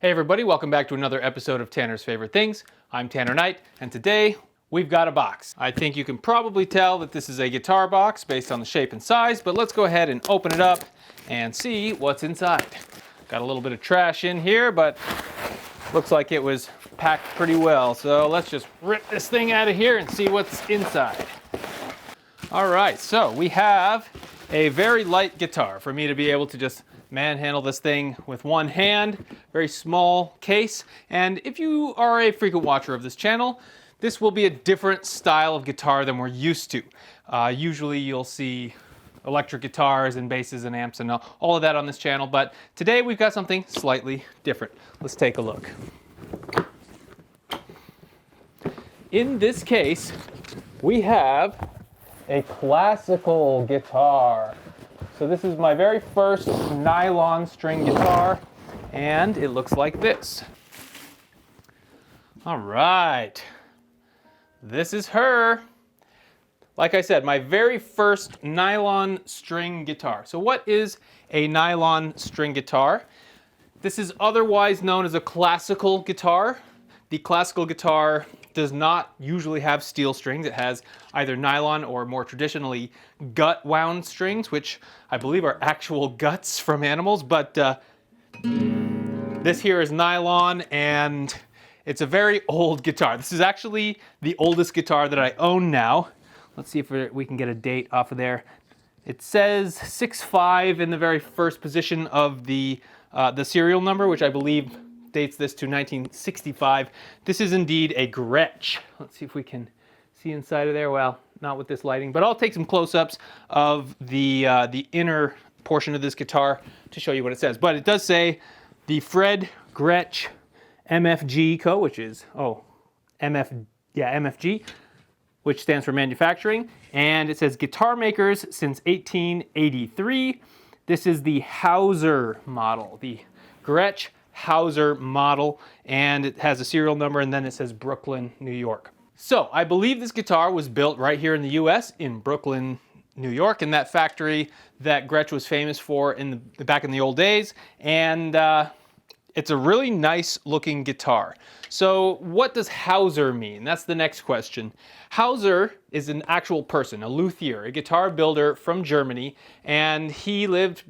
Hey everybody, welcome back to another episode of Tanner's Favorite Things. I'm Tanner Knight, and today we've got a box. I think you can probably tell that this is a guitar box based on the shape and size, but let's go ahead and open it up and see what's inside. Got a little bit of trash in here, but looks like it was packed pretty well. So let's just rip this thing out of here and see what's inside. All right, so we have a very light guitar for me to be able to just manhandle this thing with one hand. Very small case, and if you are a frequent watcher of this channel, this will be a different style of guitar than we're used to. Usually you'll see electric guitars and basses and amps and all of that on this channel, but today we've got something slightly different. Let's take a look. In this case, we have a classical guitar. So this is my very first nylon string guitar, and it looks like this. All right, this is her. Like I said, my very first nylon string guitar. So what is a nylon string guitar? This is otherwise known as a classical guitar. The classical guitar does not usually have steel strings. It has either nylon or more traditionally gut wound strings, which I believe are actual guts from animals, but this here is nylon, and it's a very old guitar. This is actually the oldest guitar that I own now. Let's see if we can get a date off of there. It says 6.5 in the very first position of the serial number, which I believe dates this to 1965. This is indeed a Gretsch. Let's see if we can see inside of there. Well, not with this lighting, but I'll take some close-ups of the inner portion of this guitar to show you what it says. But it does say the Fred Gretsch MFG Co., which is MFG, which stands for manufacturing, and it says guitar makers since 1883. This is the Hauser model, the Gretch Hauser model, and it has a serial number, and then it says Brooklyn, New York. So I believe this guitar was built right here in the US in Brooklyn, New York, in that factory that Gretsch was famous for back in the old days, and it's a really nice looking guitar. So what does Hauser mean? That's the next question. Hauser is an actual person, a luthier, a guitar builder from Germany, and he lived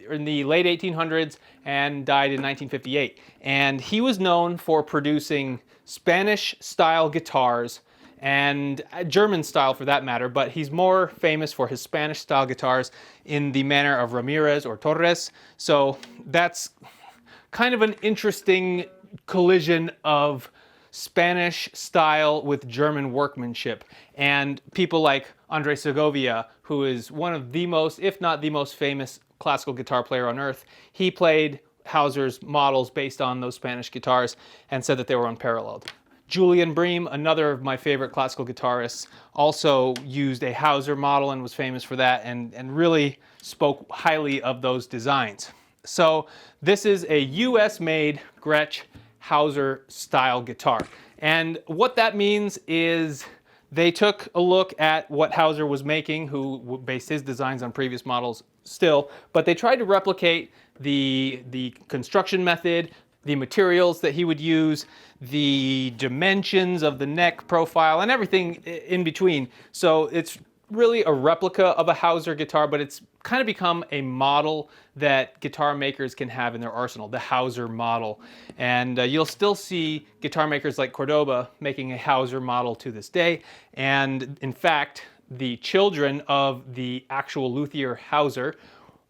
in the late 1800s and died in 1958. And he was known for producing Spanish-style guitars and German style for that matter, but he's more famous for his Spanish-style guitars in the manner of Ramirez or Torres. So that's kind of an interesting collision of Spanish style with German workmanship. And people like Andre Segovia, who is one of the most, if not the most famous classical guitar player on earth, he played Hauser's models based on those Spanish guitars and said that they were unparalleled. Julian Bream, another of my favorite classical guitarists, also used a Hauser model and was famous for that, and really spoke highly of those designs. So this is a US-made Gretsch Hauser style guitar. And what that means is they took a look at what Hauser was making, who based his designs on previous models still, but they tried to replicate the construction method, the materials that he would use, the dimensions of the neck profile, and everything in between. So it's really a replica of a Hauser guitar, but it's kind of become a model that guitar makers can have in their arsenal, the Hauser model. And you'll still see guitar makers like Cordoba making a Hauser model to this day. And in fact, the children of the actual luthier Hauser,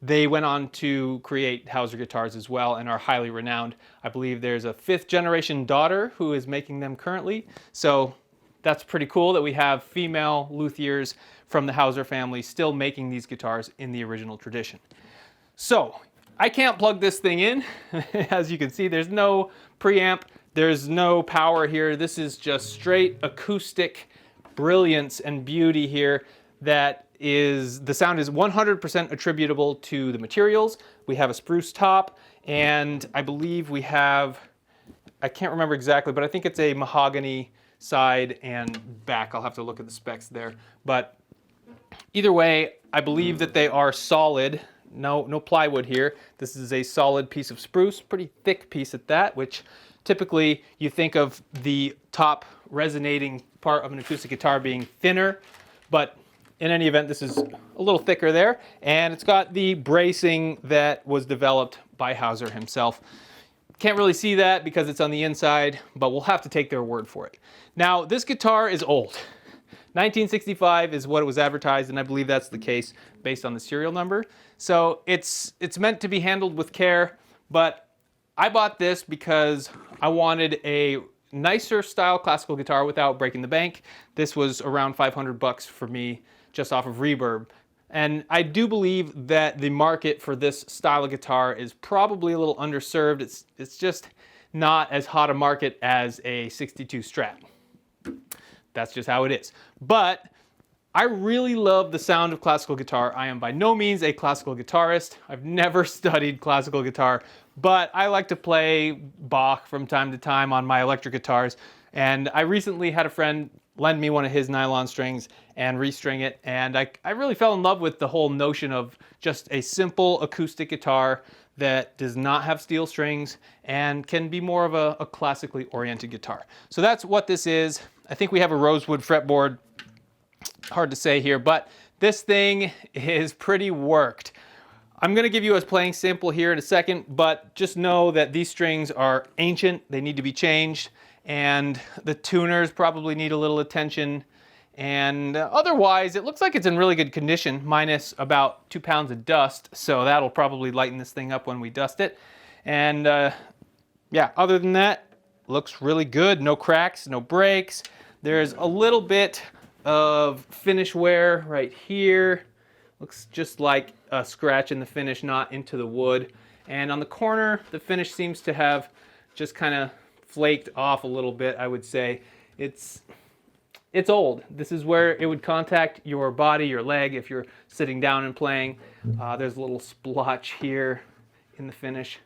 they went on to create Hauser guitars as well and are highly renowned. I believe there's a 5th generation daughter who is making them currently. So that's pretty cool that we have female luthiers from the Hauser family still making these guitars in the original tradition. So I can't plug this thing in. As you can see, there's no preamp, there's no power here. This is just straight acoustic brilliance and beauty here. That is, the sound is 100% attributable to the materials. We have a spruce top, and I believe we have, I can't remember exactly, but I think it's a mahogany side and back. I'll have to look at the specs there. But either way, I believe that they are solid, no plywood here. This is a solid piece of spruce, pretty thick piece at that, which typically you think of the top resonating part of an acoustic guitar being thinner, but in any event, this is a little thicker there, and it's got the bracing that was developed by Hauser himself. Can't really see that because it's on the inside, but we'll have to take their word for it. Now, this guitar is old. 1965 is what it was advertised, and I believe that's the case based on the serial number. So it's meant to be handled with care, but I bought this because I wanted a nicer style classical guitar without breaking the bank. This was around $500 for me, just off of Reverb. And I do believe that the market for this style of guitar is probably a little underserved. It's just not as hot a market as a 62 Strat. That's just how it is. But I really love the sound of classical guitar. I am by no means a classical guitarist. I've never studied classical guitar, but I like to play Bach from time to time on my electric guitars. And I recently had a friend lend me one of his nylon strings and restring it, and I really fell in love with the whole notion of just a simple acoustic guitar that does not have steel strings and can be more of a classically oriented guitar. So that's what this is. I think we have a rosewood fretboard. Hard to say here, but this thing is pretty worked. I'm going to give you a playing sample here in a second, but just know that these strings are ancient. They need to be changed, and the tuners probably need a little attention. And otherwise, it looks like it's in really good condition, minus about 2 pounds of dust, so that'll probably lighten this thing up when we dust it. And yeah, other than that, looks really good. No cracks, no breaks. There's a little bit of finish wear right here. Looks just like a scratch in the finish, not into the wood. And on the corner, the finish seems to have just kind of flaked off a little bit, I would say. It's old. This is where it would contact your body, your leg, if you're sitting down and playing. There's a little splotch here in the finish.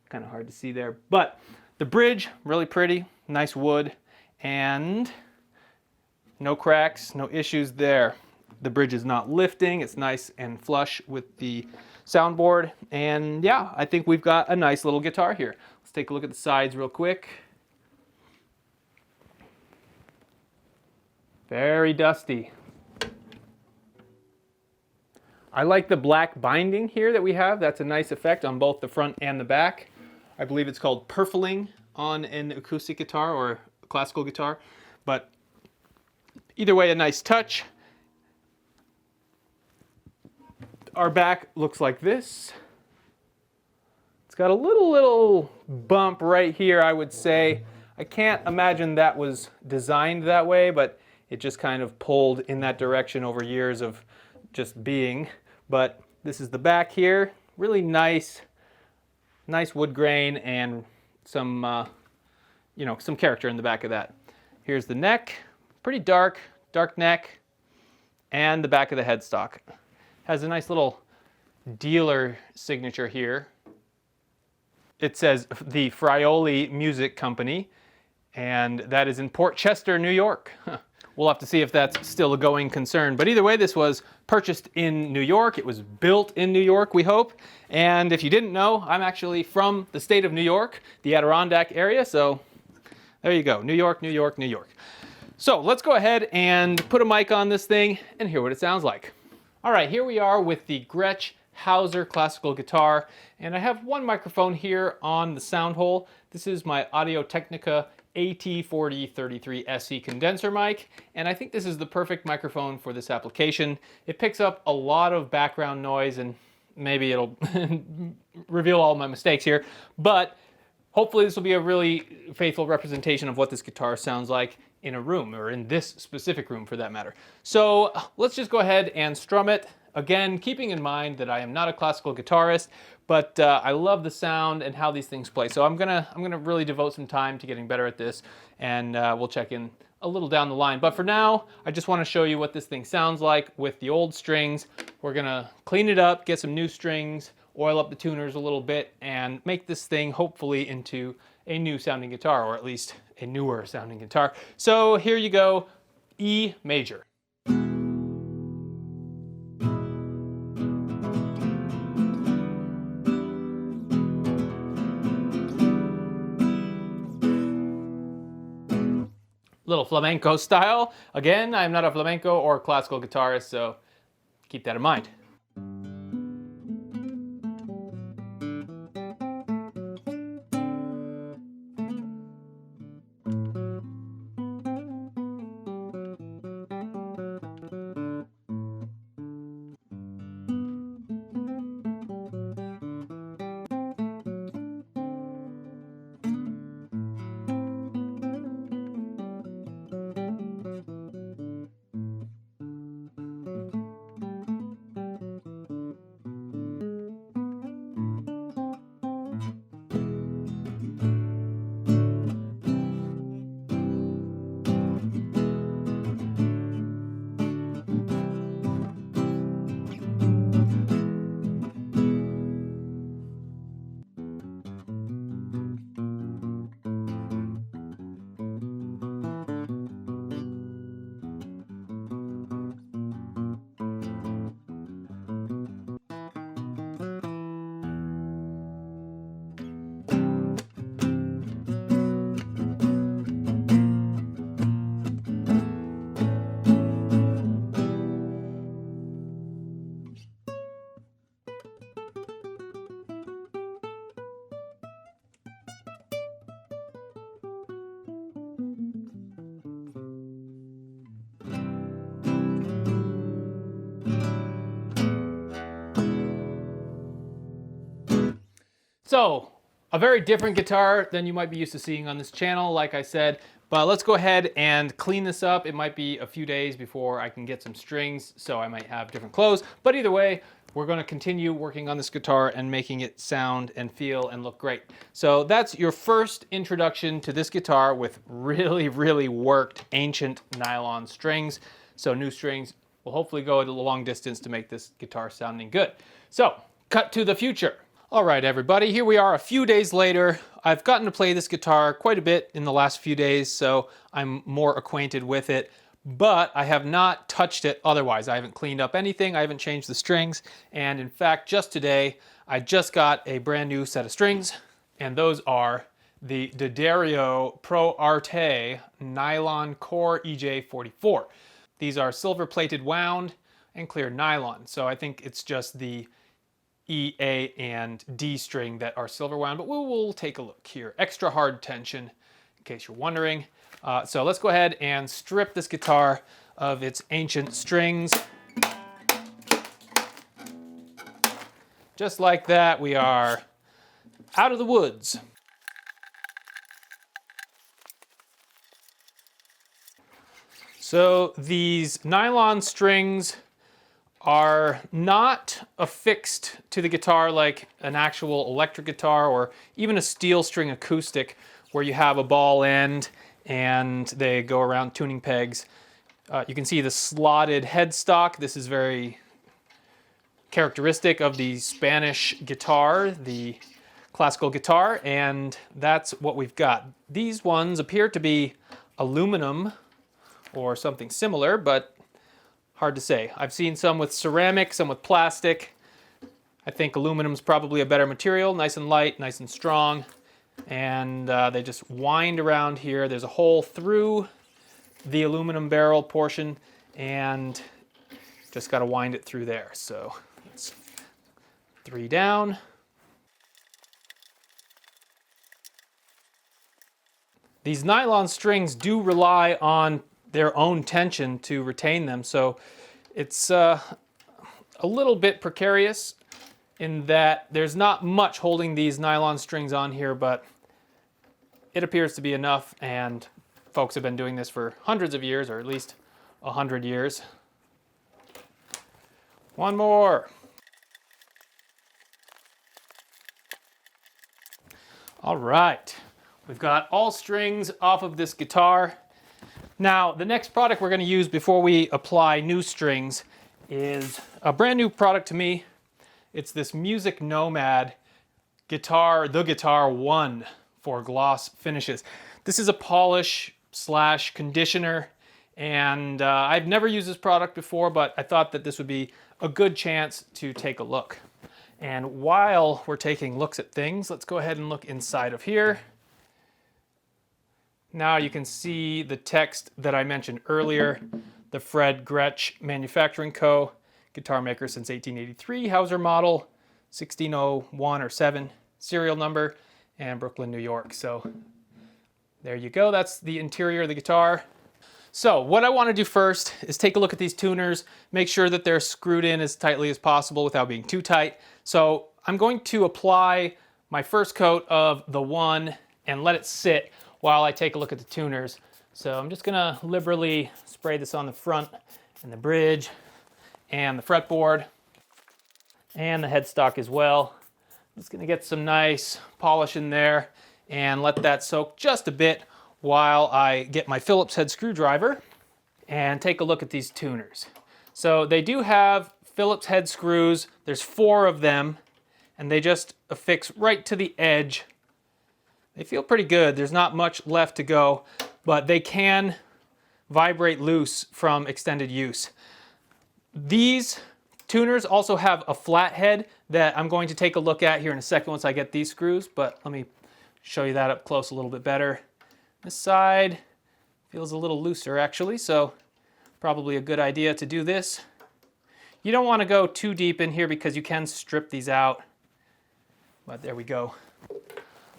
Kind of hard to see there. But the bridge, really pretty, nice wood, and no cracks, no issues there. The bridge is not lifting. It's nice and flush with the soundboard. And yeah, I think we've got a nice little guitar here. Let's take a look at the sides real quick. Very dusty. I like the black binding here that we have. That's a nice effect on both the front and the back. I believe it's called purfling on an acoustic guitar or a classical guitar. But either way, a nice touch. Our back looks like this. It's got a little bump right here, I would say. I can't imagine that was designed that way, but it just kind of pulled in that direction over years of just being. But this is the back here. Really nice wood grain and some, some character in the back of that. Here's the neck. Pretty dark neck. And the back of the headstock. Has a nice little dealer signature here. It says the Frioli Music Company, and that is in Port Chester, New York. We'll have to see if that's still a going concern. But either way, this was purchased in New York. It was built in New York, we hope. And if you didn't know, I'm actually from the state of New York, the Adirondack area. So there you go, New York, New York, New York. So let's go ahead and put a mic on this thing and hear what it sounds like. All right, here we are with the Gretch Hauser classical guitar, and I have one microphone here on the sound hole. This is my Audio-Technica AT4033 SE condenser mic, and I think this is the perfect microphone for this application. It picks up a lot of background noise, and maybe it'll reveal all my mistakes here, but hopefully this will be a really faithful representation of what this guitar sounds like in a room, or in this specific room for that matter. So let's just go ahead and strum it. Again, keeping in mind that I am not a classical guitarist, but I love the sound and how these things play. So I'm gonna really devote some time to getting better at this, and we'll check in a little down the line. But for now, I just want to show you what this thing sounds like with the old strings. We're gonna clean it up, get some new strings, oil up the tuners a little bit, and make this thing hopefully into a new sounding guitar, or at least a newer sounding guitar. So here you go, E major. little flamenco style. Again, I'm not a flamenco or classical guitarist, so keep that in mind. So, a very different guitar than you might be used to seeing on this channel, like I said, but let's go ahead and clean this up. It might be a few days before I can get some strings, so I might have different clothes, but either way, we're going to continue working on this guitar and making it sound and feel and look great. So that's your first introduction to this guitar with really, really worked ancient nylon strings. So new strings will hopefully go a long distance to make this guitar sounding good. So, cut to the future. All right, everybody, here we are a few days later. I've gotten to play this guitar quite a bit in the last few days, so I'm more acquainted with it, but I have not touched it otherwise. I haven't cleaned up anything, I haven't changed the strings, and in fact, just today, I just got a brand new set of strings, and those are the D'Addario Pro Arte Nylon Core EJ44. These are silver-plated wound and clear nylon, so I think it's just the E, A, and D string that are silver wound, but we'll take a look here. Extra hard tension, in case you're wondering. So let's go ahead and strip this guitar of its ancient strings. Just like that, we are out of the woods. So these nylon strings are not affixed to the guitar like an actual electric guitar or even a steel string acoustic where you have a ball end and they go around tuning pegs. You can see the slotted headstock. This is very characteristic of the Spanish guitar, the classical guitar, and that's what we've got. These ones appear to be aluminum or something similar, but hard to say. I've seen some with ceramic, some with plastic. I think aluminum's probably a better material, nice and light, nice and strong. And they just wind around here. There's a hole through the aluminum barrel portion and just got to wind it through there. So it's 3 down. These nylon strings do rely on their own tension to retain them, so it's a little bit precarious in that there's not much holding these nylon strings on here, but it appears to be enough, and folks have been doing this for hundreds of years, or at least 100 years. One more. All right, we've got all strings off of this guitar. Now, the next product we're going to use before we apply new strings is a brand new product to me. It's this Music Nomad guitar, the Guitar 1 for gloss finishes. This is a polish / conditioner, and I've never used this product before, but I thought that this would be a good chance to take a look. And while we're taking looks at things, let's go ahead and look inside of here. Now you can see the text that I mentioned earlier, the Fred Gretsch Manufacturing Co. Guitar maker since 1883, Hauser model, 1601 or 7 serial number, and Brooklyn, New York. So there you go, that's the interior of the guitar. So what I want to do first is take a look at these tuners, make sure that they're screwed in as tightly as possible without being too tight. So I'm going to apply my first coat of the one and let it sit while I take a look at the tuners. So I'm just gonna liberally spray this on the front and the bridge and the fretboard and the headstock as well. I'm just gonna get some nice polish in there and let that soak just a bit while I get my Phillips head screwdriver and take a look at these tuners. So they do have Phillips head screws. There's 4 of them, and they just affix right to the edge. They feel pretty good. There's not much left to go, but they can vibrate loose from extended use. These tuners also have a flat head that I'm going to take a look at here in a second once I get these screws, but let me show you that up close a little bit better. This side feels a little looser actually, so probably a good idea to do this. You don't want to go too deep in here because you can strip these out, but there we go.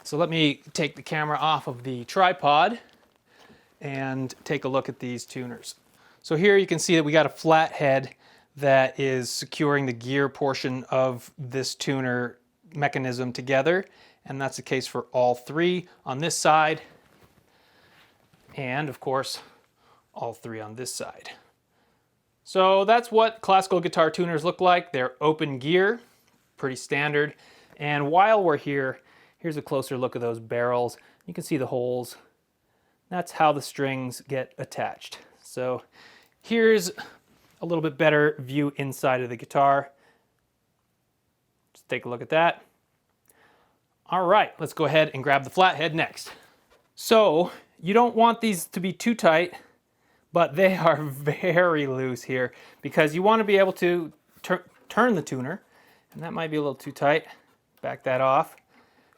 So let me take the camera off of the tripod and take a look at these tuners. So here you can see that we got a flat head that is securing the gear portion of this tuner mechanism together, and that's the case for all 3 on this side, and of course all 3 on this side. So that's what classical guitar tuners look like. They're open gear, pretty standard. And while we're here, here's a closer look at those barrels. You can see the holes. That's how the strings get attached. So here's a little bit better view inside of the guitar. Just take a look at that. All right, let's go ahead and grab the flathead next. So you don't want these to be too tight, but they are very loose here because you want to be able to turn the tuner, and that might be a little too tight. Back that off.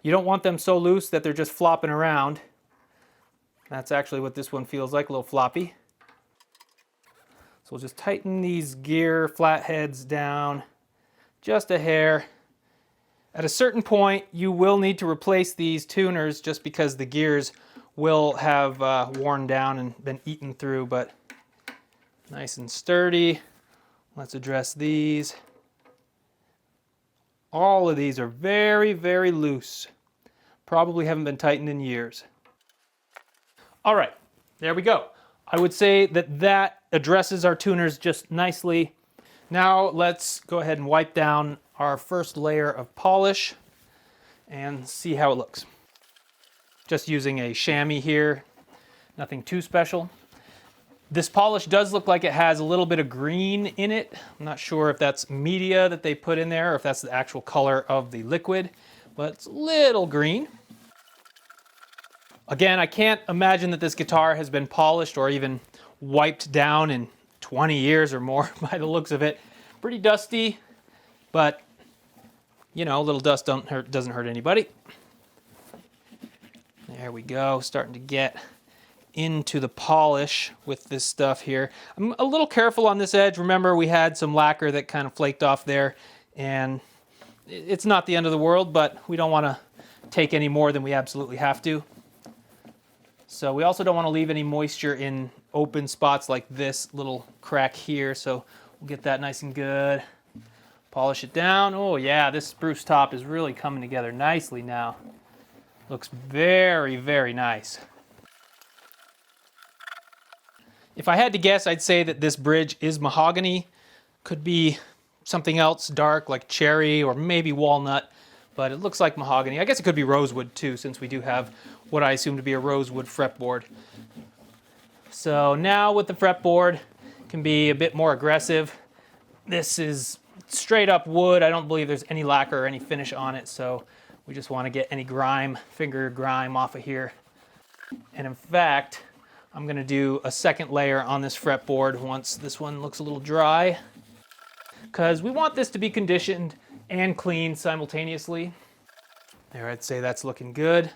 You don't want them so loose that they're just flopping around. That's actually what this one feels like, a little floppy. So we'll just tighten these gear flatheads down just a hair. At a certain point, you will need to replace these tuners just because the gears will have worn down and been eaten through, but nice and sturdy. Let's address these. All of these are very, very loose. Probably haven't been tightened in years. All right, there we go. I would say that that addresses our tuners just nicely. Now let's go ahead and wipe down our first layer of polish and see how it looks. Just using a chamois here, nothing too special. This polish does look like it has a little bit of green in it. I'm not sure if that's media that they put in there or if that's the actual color of the liquid, but it's a little green. Again, I can't imagine that this guitar has been polished or even wiped down in 20 years or more by the looks of it. Pretty dusty, but you know, a little dust doesn't hurt anybody. There we go, starting to get into the polish with this stuff here. I'm a little careful on this edge. Remember, we had some lacquer that kind of flaked off there, and it's not the end of the world, but we don't want to take any more than we absolutely have to. So we also don't want to leave any moisture in open spots like this little crack here, so we'll get that nice and good. Polish it down. Oh yeah, this spruce top is really coming together nicely now. Looks very, very nice. If I had to guess, I'd say that this bridge is mahogany. Could be something else dark like cherry or maybe walnut, but it looks like mahogany. I guess it could be rosewood too, since we do have what I assume to be a rosewood fretboard. So now with the fretboard, can be a bit more aggressive. This is straight up wood. I don't believe there's any lacquer or any finish on it, so we just want to get any grime, finger grime off of here. And in fact, I'm going to do a second layer on this fretboard once this one looks a little dry, because we want this to be conditioned and cleaned simultaneously. There, I'd say that's looking good.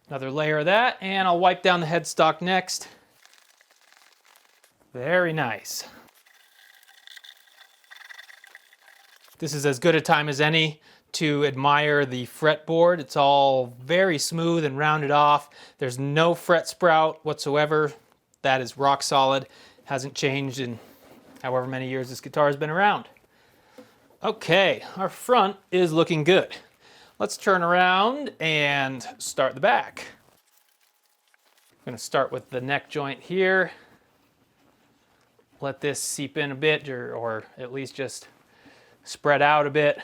Another layer of that, and I'll wipe down the headstock next. Very nice. This is as good a time as any to admire the fretboard. It's all very smooth and rounded off. There's no fret sprout whatsoever. That is rock solid. Hasn't changed in however many years this guitar has been around. Okay, our front is looking good. Let's turn around and start the back. I'm going to start with the neck joint here. Let this seep in a bit, or at least just spread out a bit.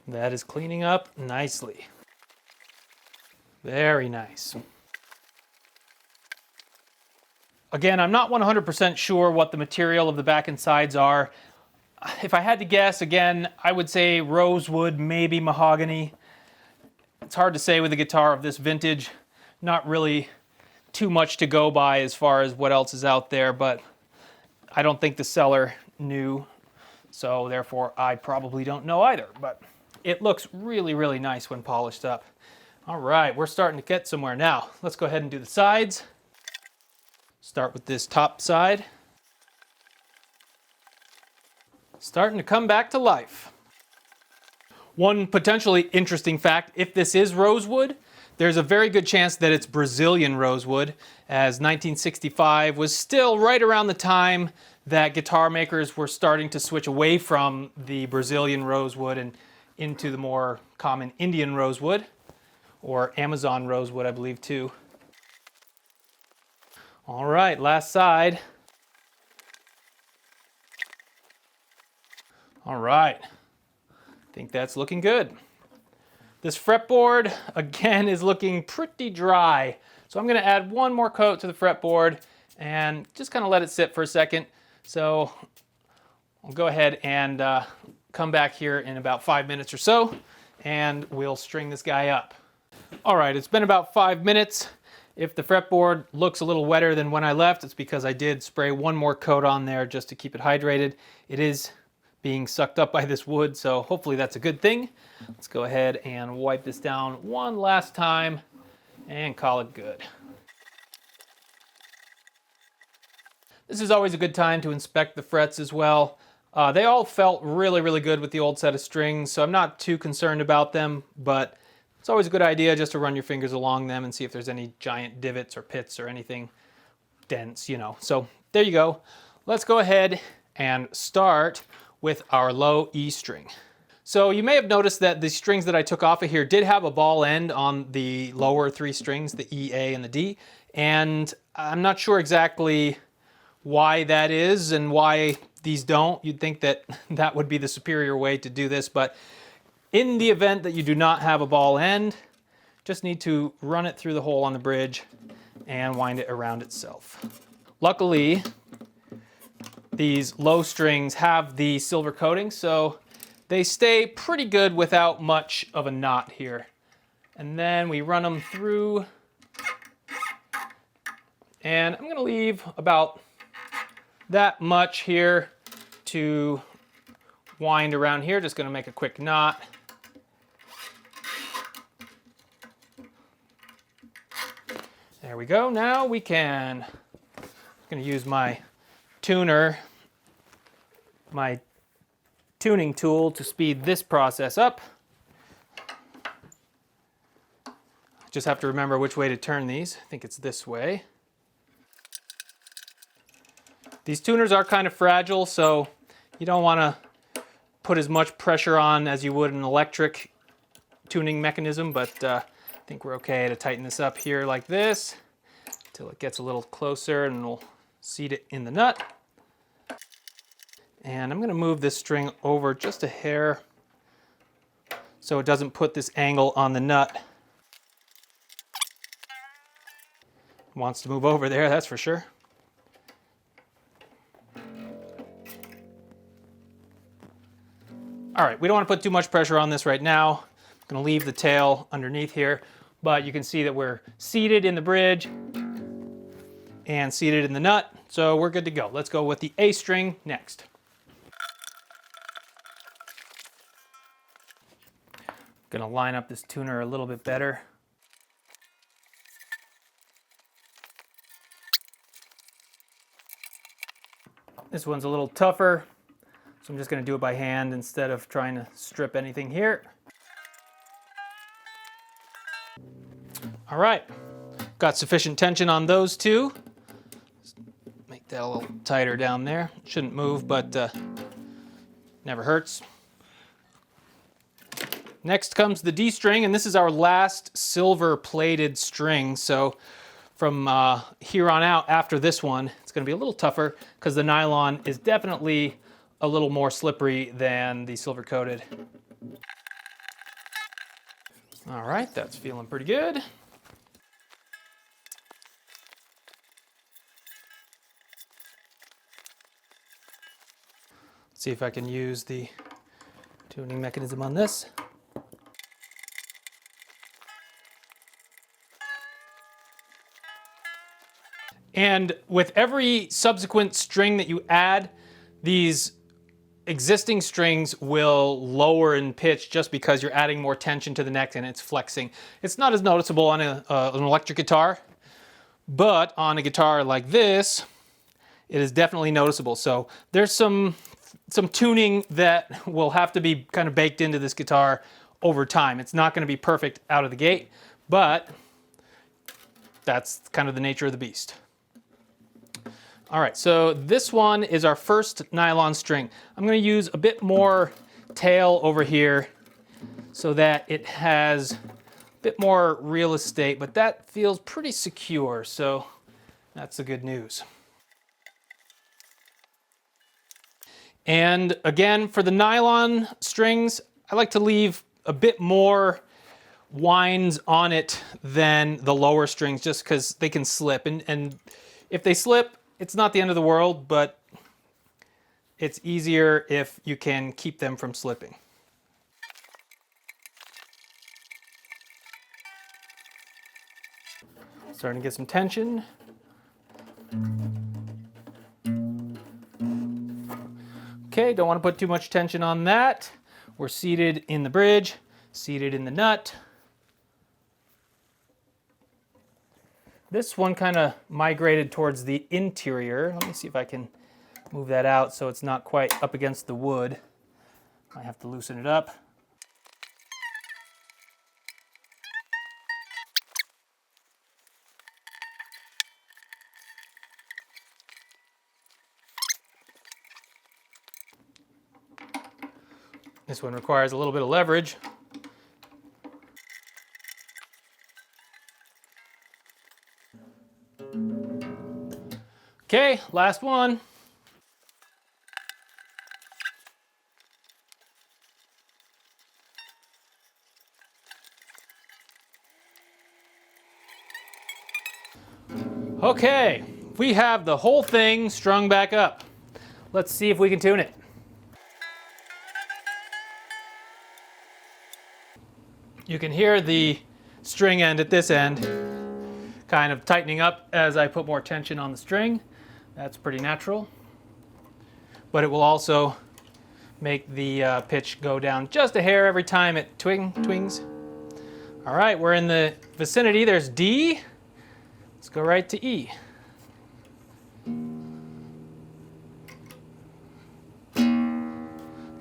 That is cleaning up nicely. Very nice. Again, I'm not 100% sure what the material of the back and sides are. If I had to guess, again, I would say rosewood, maybe mahogany. It's hard to say with a guitar of this vintage. Not really too much to go by as far as what else is out there, but I don't think the seller knew, so therefore I probably don't know either. But it looks really, really nice when polished up. All right, we're starting to get somewhere now. Let's go ahead and do the sides. Start with this top side. Starting to come back to life. One potentially interesting fact, if this is rosewood, there's a very good chance that it's Brazilian rosewood, as 1965 was still right around the time that guitar makers were starting to switch away from the Brazilian rosewood and into the more common Indian rosewood, or Amazon rosewood, I believe, too. All right, last side. All right, I think that's looking good. This fretboard, again, is looking pretty dry. So I'm gonna add one more coat to the fretboard and just kind of let it sit for a second. So I'll go ahead and come back here in about 5 minutes or so, and we'll string this guy up. All right, it's been about 5 minutes. If the fretboard looks a little wetter than when I left, it's because I did spray one more coat on there just to keep it hydrated. It is being sucked up by this wood, so hopefully that's a good thing. Let's go ahead and wipe this down one last time and call it good. This is always a good time to inspect the frets as well. They all felt really, really good with the old set of strings, so I'm not too concerned about them, but it's always a good idea just to run your fingers along them and see if there's any giant divots or pits or anything dense, you know. So there you go. Let's go ahead and start with our low E string. So you may have noticed that the strings that I took off of here did have a ball end on the lower three strings, the E, A, and the D, and I'm not sure exactly why that is and why these don't. You'd think that that would be the superior way to do this, but in the event that you do not have a ball end, just need to run it through the hole on the bridge and wind it around itself. Luckily, these low strings have the silver coating, so they stay pretty good without much of a knot here. And then we run them through, and I'm gonna leave about that much here to wind around here. Just gonna make a quick knot. There we go. Now we can, I'm gonna use my tuner, my tuning tool to speed this process up. Just have to remember which way to turn these. I think it's this way. These tuners are kind of fragile, so you don't want to put as much pressure on as you would an electric tuning mechanism, but I think we're okay to tighten this up here like this until it gets a little closer, and we'll seat it in the nut. And I'm going to move this string over just a hair so it doesn't put this angle on the nut. It wants to move over there, that's for sure. All right, we don't want to put too much pressure on this right now. I'm going to leave the tail underneath here, but you can see that we're seated in the bridge and seated in the nut, so we're good to go. Let's go with the A string next. Gonna line up this tuner a little bit better. This one's a little tougher, so I'm just gonna do it by hand instead of trying to strip anything here. All right, got sufficient tension on those two. Make that a little tighter down there. Shouldn't move, but never hurts. Next comes the D string, and this is our last silver plated string. So from here on out, after this one, it's gonna be a little tougher because the nylon is definitely a little more slippery than the silver coated. All right, that's feeling pretty good. See if I can use the tuning mechanism on this. And with every subsequent string that you add, these existing strings will lower in pitch just because you're adding more tension to the neck and it's flexing. It's not as noticeable on an electric guitar, but on a guitar like this, it is definitely noticeable. So there's some tuning that will have to be kind of baked into this guitar over time. It's not going to be perfect out of the gate, but that's kind of the nature of the beast. All right, so this one is our first nylon string. I'm going to use a bit more tail over here so that it has a bit more real estate, but that feels pretty secure, so that's the good news. And again, for the nylon strings, I like to leave a bit more winds on it than the lower strings just because they can slip. And if they slip, it's not the end of the world, but it's easier if you can keep them from slipping. Starting to get some tension. Okay, don't want to put too much tension on that. We're seated in the bridge, seated in the nut. This one kind of migrated towards the interior. Let me see if I can move that out so it's not quite up against the wood. I have to loosen it up. This one requires a little bit of leverage. Okay, last one. Okay, we have the whole thing strung back up. Let's see if we can tune it. You can hear the string end at this end kind of tightening up as I put more tension on the string. That's pretty natural. But it will also make the pitch go down just a hair every time it twings. All right, we're in the vicinity. There's D. Let's go right to E.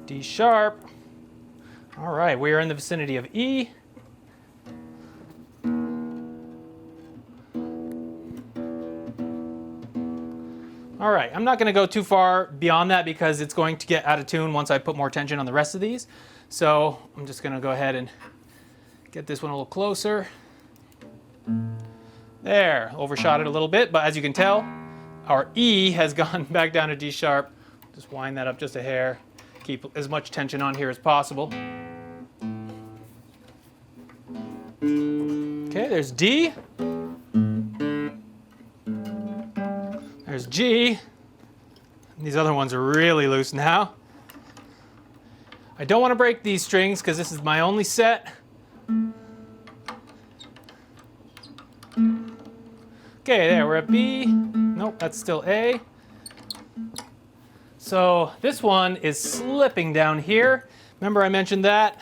D sharp. All right, we are in the vicinity of E. All right, I'm not going to go too far beyond that because it's going to get out of tune once I put more tension on the rest of these. So I'm just going to go ahead and get this one a little closer. There, overshot it a little bit, but as you can tell, our E has gone back down to D sharp. Just wind that up just a hair. Keep as much tension on here as possible. Okay, there's D. There's G. These other ones are really loose now. I don't want to break these strings because this is my only set. Okay, there, we're at B. Nope, that's still A. So this one is slipping down here. Remember I mentioned that?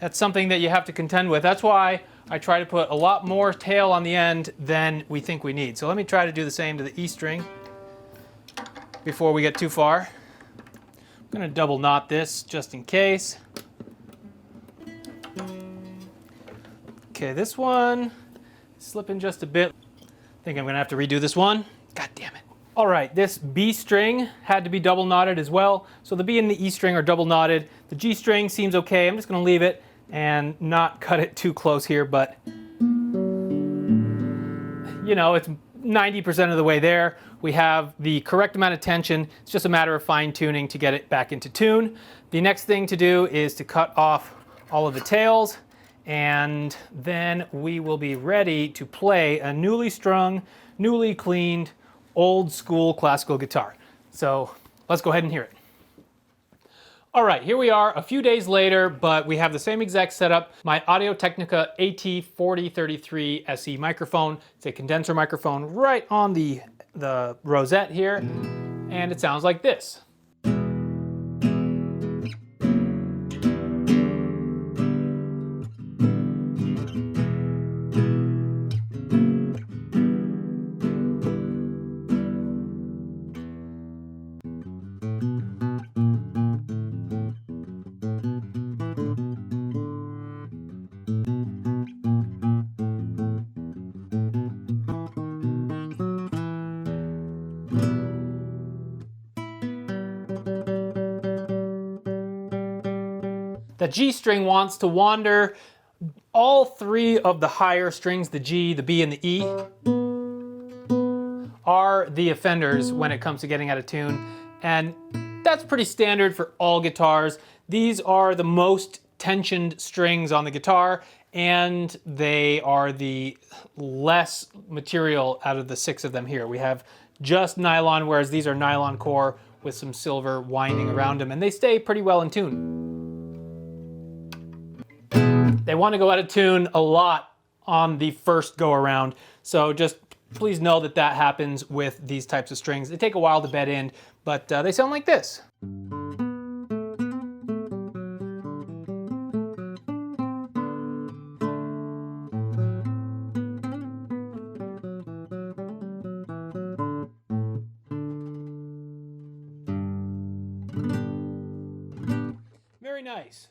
That's something that you have to contend with. That's why I try to put a lot more tail on the end than we think we need. So let me try to do the same to the E string before we get too far. I'm going to double knot this just in case. Okay, this one, slipping just a bit. I think I'm going to have to redo this one. God damn it. All right, this B string had to be double knotted as well. So the B and the E string are double knotted. The G string seems okay. I'm just going to leave it and not cut it too close here, but you know, it's 90% of the way there. We have the correct amount of tension. It's just a matter of fine tuning to get it back into tune. The next thing to do is to cut off all of the tails, and then we will be ready to play a newly strung, newly cleaned, old school classical guitar. So let's go ahead and hear it. All right, here we are a few days later, but we have the same exact setup. My Audio-Technica AT4033 SE microphone. It's a condenser microphone right on the rosette here, and it sounds like this. The G string wants to wander. All three of the higher strings, the G, the B, and the E, are the offenders when it comes to getting out of tune. And that's pretty standard for all guitars. These are the most tensioned strings on the guitar, and they are the less material out of the 6 of them here. We have just nylon, whereas these are nylon core with some silver winding around them, and they stay pretty well in tune. They want to go out of tune a lot on the first go around, so just please know that that happens with these types of strings. They take a while to bed in, but they sound like this. Very nice.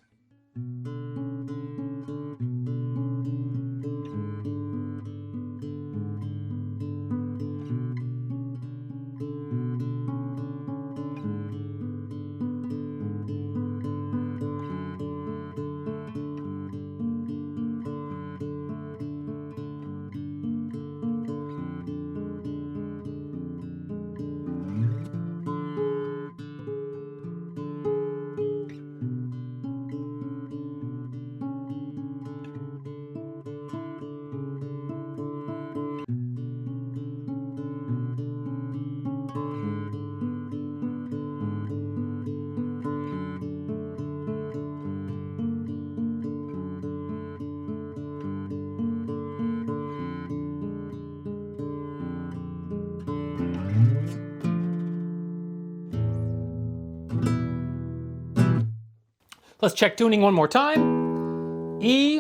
Let's check tuning one more time. E,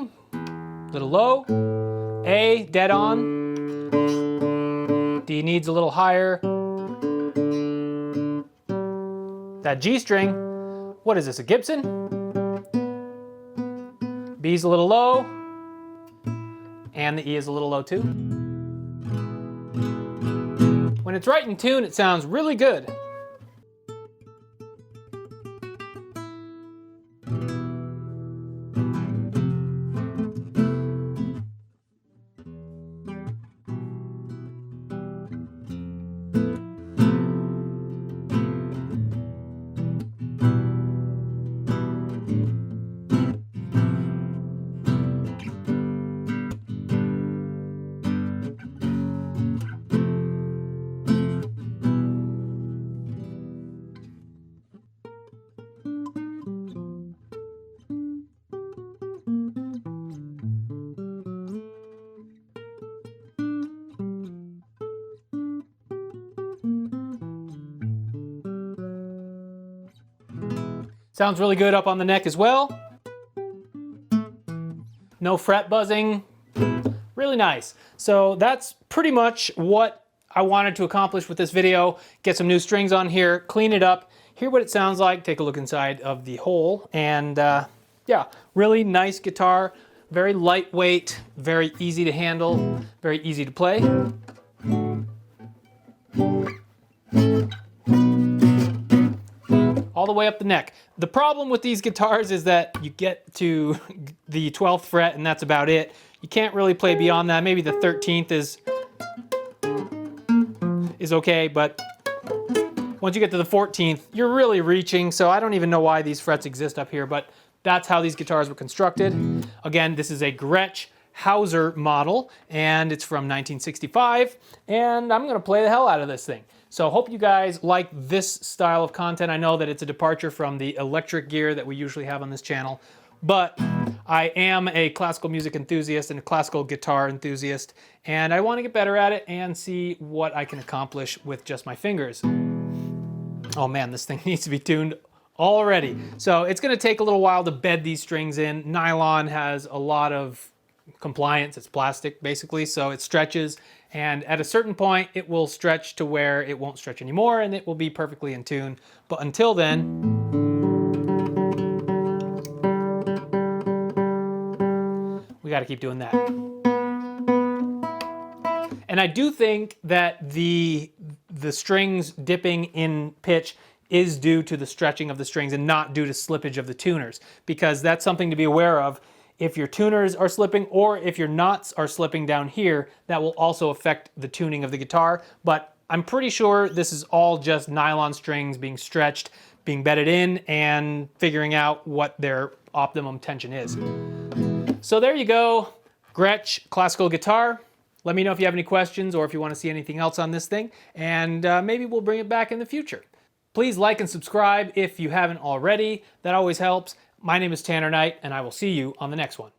little low. A, dead on. D needs a little higher. That G string, what is this, a Gibson? B's a little low. And the E is a little low too. When it's right in tune, it sounds really good. Sounds really good up on the neck as well. no fret buzzing, really nice. So that's pretty much what I wanted to accomplish with this video. Get some new strings on here, clean it up, hear what it sounds like, take a look inside of the hole, and yeah, really nice guitar, very lightweight, very easy to handle, very easy to play. All the way up the neck. The problem with these guitars is that you get to the 12th fret and that's about it. You can't really play beyond that. Maybe the 13th is okay, but once you get to the 14th, you're really reaching, so I don't even know why these frets exist up here, but that's how these guitars were constructed. Again, this is a Gretch Hauser model, and it's from 1965, and I'm gonna play the hell out of this thing. So hope you guys like this style of content. I know that it's a departure from the electric gear that we usually have on this channel, but I am a classical music enthusiast and a classical guitar enthusiast, and I want to get better at it and see what I can accomplish with just my fingers. Oh man, this thing needs to be tuned already. So it's going to take a little while to bed these strings in. Nylon has a lot of compliance. It's plastic basically, so it stretches, and at a certain point it will stretch to where it won't stretch anymore and it will be perfectly in tune. But until then, we got to keep doing that. And I do think that the strings dipping in pitch is due to the stretching of the strings and not due to slippage of the tuners, because that's something to be aware of. If your tuners are slipping or if your knots are slipping down here, that will also affect the tuning of the guitar. But I'm pretty sure this is all just nylon strings being stretched, being bedded in, and figuring out what their optimum tension is. So there you go, Gretsch classical guitar. Let me know if you have any questions or if you want to see anything else on this thing, and maybe we'll bring it back in the future. Please like and subscribe if you haven't already. That always helps. My name is Tanner Knight, and I will see you on the next one.